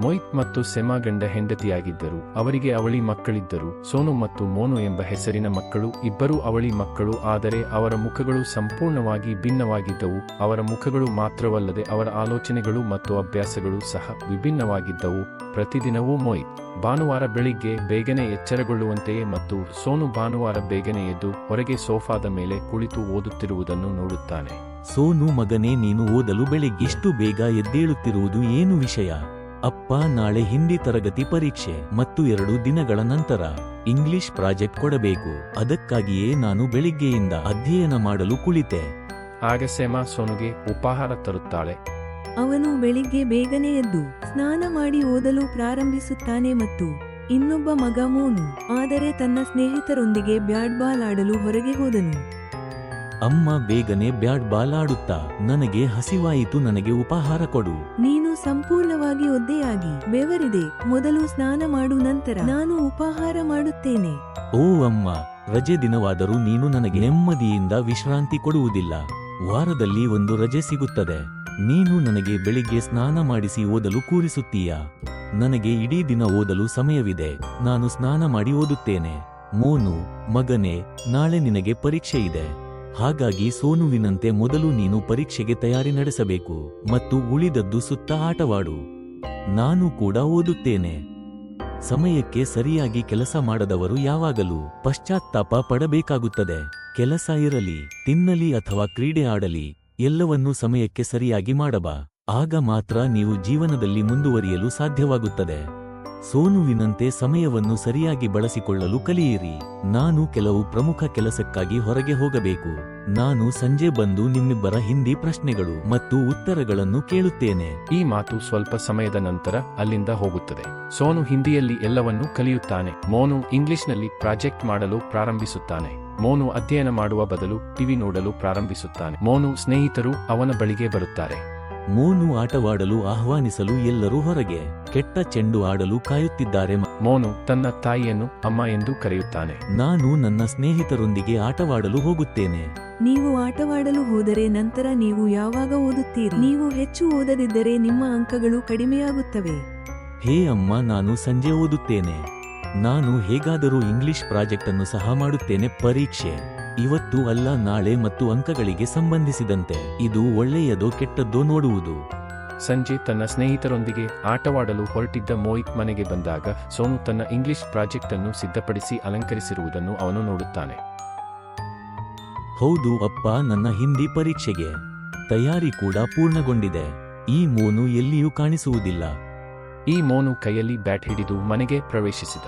ಮೊಯ್ತ್ ಮತ್ತು ಸೆಮಾ ಗಂಡ ಹೆಂಡತಿಯಾಗಿದ್ದರು. ಅವರಿಗೆ ಅವಳಿ ಮಕ್ಕಳಿದ್ದರು. ಸೋನು ಮತ್ತು ಮೋನು ಎಂಬ ಹೆಸರಿನ ಮಕ್ಕಳು. ಇಬ್ಬರೂ ಅವಳಿ ಮಕ್ಕಳು. ಆದರೆ ಅವರ ಮುಖಗಳು ಸಂಪೂರ್ಣವಾಗಿ ಭಿನ್ನವಾಗಿದ್ದವು. ಅವರ ಮುಖಗಳು ಮಾತ್ರವಲ್ಲದೆ ಅವರ ಆಲೋಚನೆಗಳು ಮತ್ತು ಅಭ್ಯಾಸಗಳು ಸಹ ವಿಭಿನ್ನವಾಗಿದ್ದವು. ಪ್ರತಿದಿನವೂ ಮೊಯ್ತ್ ಭಾನುವಾರ ಬೆಳಿಗ್ಗೆ ಬೇಗನೆ ಎಚ್ಚರಗೊಳ್ಳುವಂತೆಯೇ ಮತ್ತು ಸೋನು ಭಾನುವಾರ ಬೇಗನೆ ಎದ್ದು ಹೊರಗೆ ಸೋಫಾದ ಮೇಲೆ ಕುಳಿತು ಓದುತ್ತಿರುವುದನ್ನು ನೋಡುತ್ತಾನೆ. ಸೋನು, ಮಗನೇ, ನೀನು ಓದಲು ಬೆಳಿಗ್ಗೆಷ್ಟು ಬೇಗ ಎದ್ದೇಳುತ್ತಿರುವುದು ಏನು ವಿಷಯ? ಅಪ್ಪ, ನಾಳೆ ಹಿಂದಿ ತರಗತಿ ಪರೀಕ್ಷೆ ಮತ್ತು 2 ದಿನಗಳ ನಂತರ ಇಂಗ್ಲಿಷ್ ಪ್ರಾಜೆಕ್ಟ್ ಕೊಡಬೇಕು. ಅದಕ್ಕಾಗಿಯೇ ನಾನು ಬೆಳಿಗ್ಗೆಯಿಂದ ಅಧ್ಯಯನ ಮಾಡಲು ಕುಳಿತೆ. ಆಗ ಸೆಮಾ ಸೋನುಗೆ ಉಪಹಾರ ತರುತ್ತಾಳೆ. ಅವನು ಬೆಳಿಗ್ಗೆ ಬೇಗನೆ ಎದ್ದು ಸ್ನಾನ ಮಾಡಿ ಓದಲು ಪ್ರಾರಂಭಿಸುತ್ತಾನೆ ಮತ್ತು ಇನ್ನೊಬ್ಬ ಮಗ ಮೋನು ಆದರೆ ತನ್ನ ಸ್ನೇಹಿತರೊಂದಿಗೆ ಬ್ಯಾಟ್ ಬಾಲ್ ಆಡಲು ಹೊರಗೆ ಹೋದನು. ಅಮ್ಮ ಬೇಗನೆ ಬ್ಯಾಟ್ ಬಾಲ್ ಆಡುತ್ತಾ, ನನಗೆ ಹಸಿವಾಯಿತು, ನನಗೆ ಉಪಹಾರ ಕೊಡು. ನೀನು ಸಂಪೂರ್ಣವಾಗಿ ಒದ್ದೆಯಾಗಿ ಬೆವರಿದೆ. ಮೊದಲು ಸ್ನಾನ ಮಾಡು, ನಂತರ ನಾನು ಉಪಹಾರ ಮಾಡುತ್ತೇನೆ. ಓ ಅಮ್ಮ, ರಜೆ ದಿನವಾದರೂ ನೀನು ನನಗೆ ನೆಮ್ಮದಿಯಿಂದ ವಿಶ್ರಾಂತಿ ಕೊಡುವುದಿಲ್ಲ. ವಾರದಲ್ಲಿ 1 ರಜೆ ಸಿಗುತ್ತದೆ. ನೀನು ನನಗೆ ಬೆಳಿಗ್ಗೆ ಸ್ನಾನ ಮಾಡಿಸಿ ಓದಲು ಕೂರಿಸುತ್ತೀಯಾ? ನನಗೆ ಇಡೀ ದಿನ ಓದಲು ಸಮಯವಿದೆ. ನಾನು ಸ್ನಾನ ಮಾಡಿ ಓದುತ್ತೇನೆ. ಮೋನು, ಮಗನೇ, ನಾಳೆ ನಿನಗೆ ಪರೀಕ್ಷೆ ಇದೆ. ಹಾಗಾಗಿ ಸೋನುವಿನಂತೆ ಮೊದಲು ನೀನು ಪರೀಕ್ಷೆಗೆ ತಯಾರಿ ನಡೆಸಬೇಕು ಮತ್ತು ಉಳಿದದ್ದು ಸುತ್ತ ಆಟವಾಡು. ನಾನು ಕೂಡ ಓದುತ್ತೇನೆ. ಸಮಯಕ್ಕೆ ಸರಿಯಾಗಿ ಕೆಲಸ ಮಾಡದವರು ಯಾವಾಗಲೂ ಪಶ್ಚಾತ್ತಾಪ ಪಡಬೇಕಾಗುತ್ತದೆ. ಕೆಲಸ ಇರಲಿ, ತಿನ್ನಲಿ ಅಥವಾ ಕ್ರೀಡೆ ಆಡಲಿ, ಎಲ್ಲವನ್ನೂ ಸಮಯಕ್ಕೆ ಸರಿಯಾಗಿ ಮಾಡಬಾ. ಆಗ ಮಾತ್ರ ನೀವು ಜೀವನದಲ್ಲಿ ಮುಂದುವರಿಯಲು ಸಾಧ್ಯವಾಗುತ್ತದೆ. ಸೋನುವಿನಂತೆ ಸಮಯವನ್ನು ಸರಿಯಾಗಿ ಬಳಸಿಕೊಳ್ಳಲು ಕಲಿಯಿರಿ. ನಾನು ಕೆಲವು ಪ್ರಮುಖ ಕೆಲಸಕ್ಕಾಗಿ ಹೊರಗೆ ಹೋಗಬೇಕು. ನಾನು ಸಂಜೆ ಬಂದು ನಿಮ್ಮಿಬ್ಬರ ಹಿಂದಿ ಪ್ರಶ್ನೆಗಳು ಮತ್ತು ಉತ್ತರಗಳನ್ನು ಕೇಳುತ್ತೇನೆ. ಈ ಮಾತು ಸ್ವಲ್ಪ ಸಮಯದ ನಂತರ ಅಲ್ಲಿಂದ ಹೋಗುತ್ತದೆ. ಸೋನು ಹಿಂದಿಯಲ್ಲಿ ಎಲ್ಲವನ್ನೂ ಕಲಿಯುತ್ತಾನೆ. ಮೋನು ಇಂಗ್ಲಿಷ್ನಲ್ಲಿ ಪ್ರಾಜೆಕ್ಟ್ ಮಾಡಲು ಪ್ರಾರಂಭಿಸುತ್ತಾನೆ. ಮೋನು ಅಧ್ಯಯನ ಮಾಡುವ ಬದಲು ಟಿವಿ ನೋಡಲು ಪ್ರಾರಂಭಿಸುತ್ತಾನೆ. ಮೋನು ಸ್ನೇಹಿತರು ಅವನ ಬಳಿಗೆ ಬರುತ್ತಾರೆ. ಮೋನು ಆಟವಾಡಲು ಆಹ್ವಾನಿಸಲು ಎಲ್ಲರೂ ಹೊರಗೆ ಕೆಟ್ಟ ಚೆಂಡು ಆಡಲು ಕಾಯುತ್ತಿದ್ದಾರೆ. ಮೋನು ತನ್ನ ತಾಯಿಯನ್ನು ಅಮ್ಮ ಎಂದು ಕರೆಯುತ್ತಾನೆ. ನಾನು ನನ್ನ ಸ್ನೇಹಿತರೊಂದಿಗೆ ಆಟವಾಡಲು ಹೋಗುತ್ತೇನೆ. ನೀವು ಆಟವಾಡಲು ಹೋದರೆ ನಂತರ ನೀವು ಯಾವಾಗ ಓದುತ್ತೀರಿ? ನೀವು ಹೆಚ್ಚು ಓದದಿದ್ದರೆ ನಿಮ್ಮ ಅಂಕಗಳು ಕಡಿಮೆಯಾಗುತ್ತವೆ. ಹೇ ಅಮ್ಮ, ನಾನು ಸಂಜೆ ಓದುತ್ತೇನೆ. ನಾನು ಹೇಗಾದರೂ ಇಂಗ್ಲಿಷ್ ಪ್ರಾಜೆಕ್ಟ್ ಅನ್ನು ಸಹ ಮಾಡುತ್ತೇನೆ. ಪರೀಕ್ಷೆ ಇವತ್ತು ಅಲ್ಲ, ನಾಳೆ ಮತ್ತು ಅಂಕಗಳಿಗೆ ಸಂಬಂಧಿಸಿದಂತೆ ಇದು ಒಳ್ಳೆಯದೋ ಕೆಟ್ಟದ್ದೋ ನೋಡುವುದು. ಸಂಜೆ ತನ್ನ ಸ್ನೇಹಿತರೊಂದಿಗೆ ಆಟವಾಡಲು ಹೊರಟಿದ್ದ ಮೋಹಿತ್ ಮನೆಗೆ ಬಂದಾಗ ಸೋನು ತನ್ನ ಇಂಗ್ಲಿಷ್ ಪ್ರಾಜೆಕ್ಟ್ ಅನ್ನು ಸಿದ್ಧಪಡಿಸಿ ಅಲಂಕರಿಸಿರುವುದನ್ನು ಅವನು ನೋಡುತ್ತಾನೆ. ಹೌದು ಅಪ್ಪ, ನನ್ನ ಹಿಂದಿ ಪರೀಕ್ಷೆಗೆ ತಯಾರಿ ಕೂಡ ಪೂರ್ಣಗೊಂಡಿದೆ. ಈ ಮೋನು ಎಲ್ಲಿಯೂ ಕಾಣಿಸುವುದಿಲ್ಲ. ಈ ಮೋನು ಕೈಯಲ್ಲಿ ಬ್ಯಾಟ್ ಹಿಡಿದು ಮನೆಗೆ ಪ್ರವೇಶಿಸಿದ.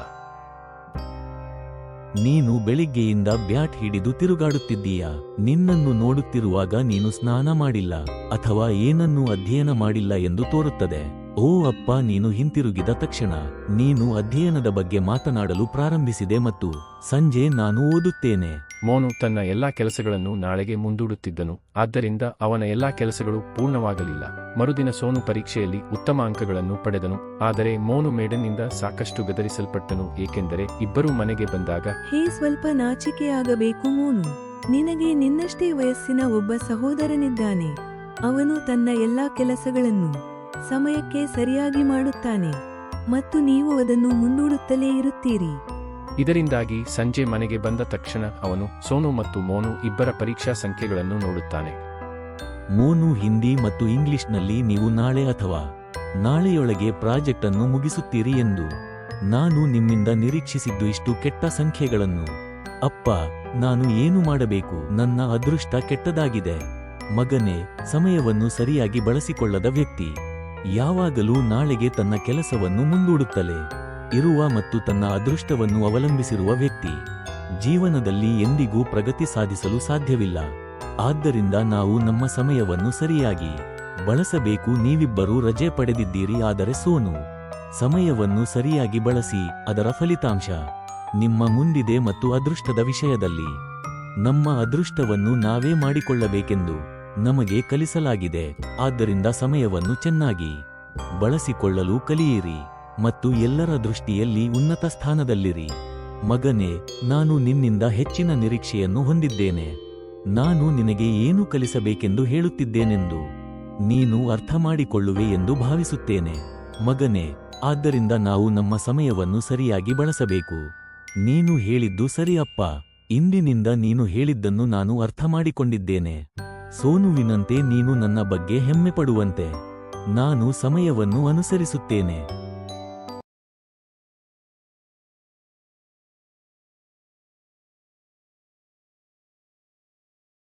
ನೀನು ಬೆಳಿಗ್ಗೆಯಿಂದ ಬ್ಯಾಟ್ ಹಿಡಿದು ತಿರುಗಾಡುತ್ತಿದ್ದೀಯಾ? ನಿನ್ನನ್ನು ನೋಡುತ್ತಿರುವಾಗ ನೀನು ಸ್ನಾನ ಮಾಡಿಲ್ಲ ಅಥವಾ ಏನನ್ನೂ ಅಧ್ಯಯನ ಮಾಡಿಲ್ಲ ಎಂದು ತೋರುತ್ತದೆ. ಓ ಅಪ್ಪ, ನೀನು ಹಿಂತಿರುಗಿದ ತಕ್ಷಣ ನೀನು ಅಧ್ಯಯನದ ಬಗ್ಗೆ ಮಾತನಾಡಲು ಪ್ರಾರಂಭಿಸಿದೆ ಮತ್ತು ಸಂಜೆ ನಾನು ಓದುತ್ತೇನೆ. ಮೋನು ತನ್ನ ಎಲ್ಲಾ ಕೆಲಸಗಳನ್ನು ನಾಳೆಗೆ ಮುಂದೂಡುತ್ತಿದ್ದನು. ಆದ್ದರಿಂದ ಅವನ ಎಲ್ಲಾ ಕೆಲಸಗಳು ಪೂರ್ಣವಾಗಲಿಲ್ಲ. ಮರುದಿನ ಸೋನು ಪರೀಕ್ಷೆಯಲ್ಲಿ ಉತ್ತಮ ಅಂಕಗಳನ್ನು ಪಡೆದನು. ಆದರೆ ಮೋನು ಮೇಡನ್ನಿಂದ ಸಾಕಷ್ಟು ಗದರಿಸಲ್ಪಟ್ಟನು, ಏಕೆಂದರೆ ಇಬ್ಬರೂ ಮನೆಗೆ ಬಂದಾಗ, ಹೇ, ಸ್ವಲ್ಪ ನಾಚಿಕೆಯಾಗಬೇಕು ಮೋನು. ನಿನಗೆ ನಿನ್ನಷ್ಟೇ ವಯಸ್ಸಿನ ಒಬ್ಬ ಸಹೋದರನಿದ್ದಾನೆ. ಅವನು ತನ್ನ ಎಲ್ಲಾ ಕೆಲಸಗಳನ್ನು ಸಮಯಕ್ಕೆ ಸರಿಯಾಗಿ ಮಾಡುತ್ತಾನೆ ಮತ್ತು ನೀವು ಅದನ್ನು ಮುಂದೂಡುತ್ತಲೇ ಇರುತ್ತೀರಿ. ಇದರಿಂದಾಗಿ ಸಂಜೆ ಮನೆಗೆ ಬಂದ ತಕ್ಷಣ ಅವನು ಸೋನು ಮತ್ತು ಮೋನು ಇಬ್ಬರ ಪರೀಕ್ಷಾ ಸಂಖ್ಯೆಗಳನ್ನು ನೋಡುತ್ತಾನೆ. ಮೋನು, ಹಿಂದಿ ಮತ್ತು ಇಂಗ್ಲಿಷ್ನಲ್ಲಿ ನೀವು ನಾಳೆ ಅಥವಾ ನಾಳೆಯೊಳಗೆ ಪ್ರಾಜೆಕ್ಟ್ ಅನ್ನು ಮುಗಿಸುತ್ತೀರಿ ಎಂದು ನಾನು ನಿಮ್ಮಿಂದ ನಿರೀಕ್ಷಿಸಿದ್ದು ಇಷ್ಟು ಕೆಟ್ಟ ಸಂಖ್ಯೆಗಳನ್ನು. ಅಪ್ಪ, ನಾನು ಏನು ಮಾಡಬೇಕು? ನನ್ನ ಅದೃಷ್ಟ ಕೆಟ್ಟದಾಗಿದೆ. ಮಗನೇ, ಸಮಯವನ್ನು ಸರಿಯಾಗಿ ಬಳಸಿಕೊಳ್ಳದ ವ್ಯಕ್ತಿ ಯಾವಾಗಲೂ ನಾಳೆಗೆ ತನ್ನ ಕೆಲಸವನ್ನು ಮುಂದೂಡುತ್ತಲೇ ಇರುವ ಮತ್ತು ತನ್ನ ಅದೃಷ್ಟವನ್ನು ಅವಲಂಬಿಸಿರುವ ವ್ಯಕ್ತಿ ಜೀವನದಲ್ಲಿ ಎಂದಿಗೂ ಪ್ರಗತಿ ಸಾಧಿಸಲು ಸಾಧ್ಯವಿಲ್ಲ. ಆದ್ದರಿಂದ ನಾವು ನಮ್ಮ ಸಮಯವನ್ನು ಸರಿಯಾಗಿ ಬಳಸಬೇಕು. ನೀವಿಬ್ಬರೂ ರಜೆ ಪಡೆದಿದ್ದೀರಿ, ಆದರೆ ಸೋನು ಸಮಯವನ್ನು ಸರಿಯಾಗಿ ಬಳಸಿ. ಅದರ ಫಲಿತಾಂಶ ನಿಮ್ಮ ಮುಂದಿದೆ ಮತ್ತು ಅದೃಷ್ಟದ ವಿಷಯದಲ್ಲಿ ನಮ್ಮ ಅದೃಷ್ಟವನ್ನು ನಾವೇ ಮಾಡಿಕೊಳ್ಳಬೇಕೆಂದು ನಮಗೆ ಕಲಿಸಲಾಗಿದೆ. ಆದ್ದರಿಂದ ಸಮಯವನ್ನು ಚೆನ್ನಾಗಿ ಬಳಸಿಕೊಳ್ಳಲು ಕಲಿಯಿರಿ ಮತ್ತು ಎಲ್ಲರ ದೃಷ್ಟಿಯಲ್ಲಿ ಉನ್ನತ ಸ್ಥಾನದಲ್ಲಿರಿ. ಮಗನೇ, ನಾನು ನಿನ್ನಿಂದ ಹೆಚ್ಚಿನ ನಿರೀಕ್ಷೆಯನ್ನು ಹೊಂದಿದ್ದೇನೆ. ನಾನು ನಿನಗೆ ಏನು ಕಲಿಸಬೇಕೆಂದು ಹೇಳುತ್ತಿದ್ದೇನೆಂದು ನೀನು ಅರ್ಥಮಾಡಿಕೊಳ್ಳುವೆ ಎಂದು ಭಾವಿಸುತ್ತೇನೆ. ಮಗನೇ, ಆದ್ದರಿಂದ ನಾವು ನಮ್ಮ ಸಮಯವನ್ನು ಸರಿಯಾಗಿ ಬಳಸಬೇಕು. ನೀನು ಹೇಳಿದ್ದು ಸರಿ ಅಪ್ಪ. ಇಂದಿನಿಂದ ನೀನು ಹೇಳಿದ್ದನ್ನು ನಾನು ಅರ್ಥಮಾಡಿಕೊಂಡಿದ್ದೇನೆ. ಸೋನುವಿನಂತೆ ನೀನು ನನ್ನ ಬಗ್ಗೆ ಹೆಮ್ಮೆಪಡುವಂತೆ ನಾನು ಸಮಯವನ್ನು ಅನುಸರಿಸುತ್ತೇನೆ.